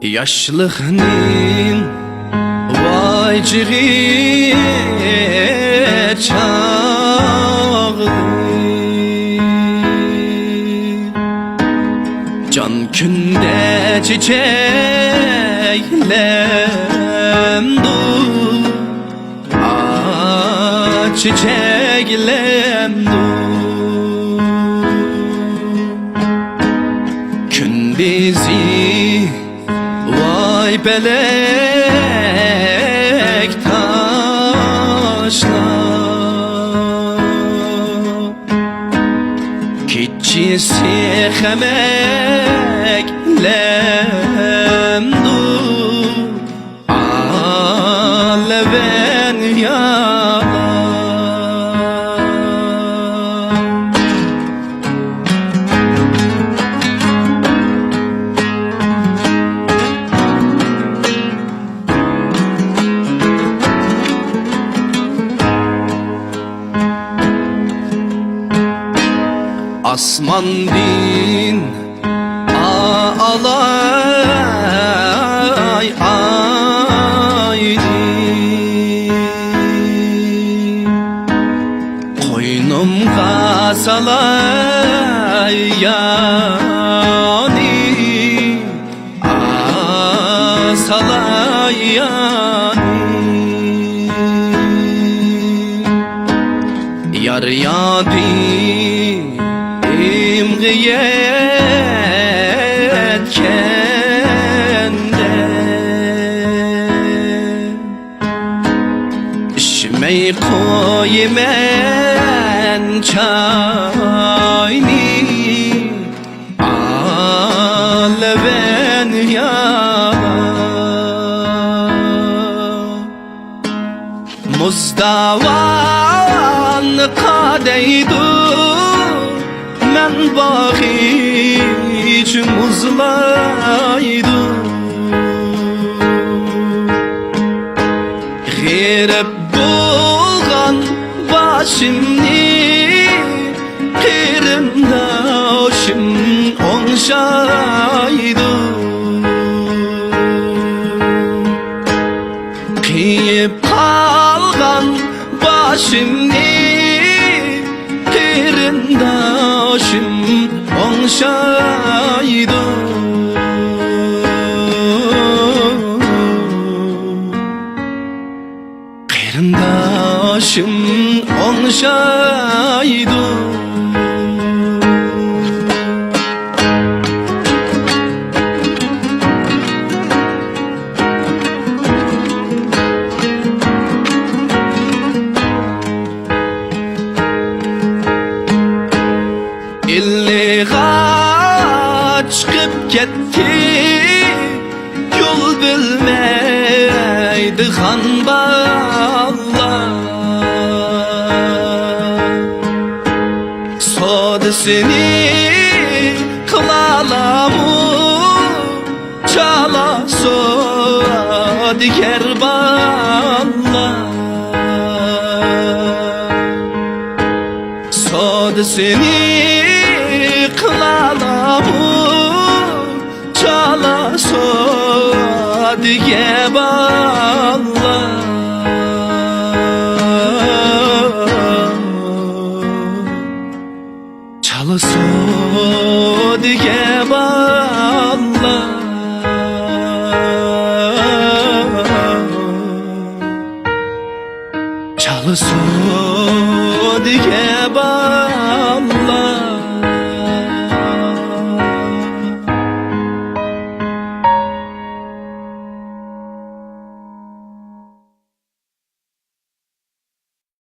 Yaşlığının vacığı çağdı, can günde çiçeklemdu, çiçeklemdu. Gün bizi vay belek taşlar, keçisi xemeklemdu, aleven yalar. Asman din ağlay aydi, koynum gazalay yani, asalay yani. Yar yadi yetkende, içmey koymen çayni, aleven yalar. Muzdavan kadeydu, men bahiç muzlaydı. Girip bulgan başımni, kırımdaşım onşaydı. Kıyıp kalgan başımni, kırımdaşım onşaydı. Kırımdaşım onşaydı. İlliğa çıkıp gitti, yol bilmeydi han bağlar. Sodasını kılalamı çala sodi kerballar. Sodasını kılalamı çala sodiye bağlar. Çala sodiye bağlar. Çala sodiye bağlar.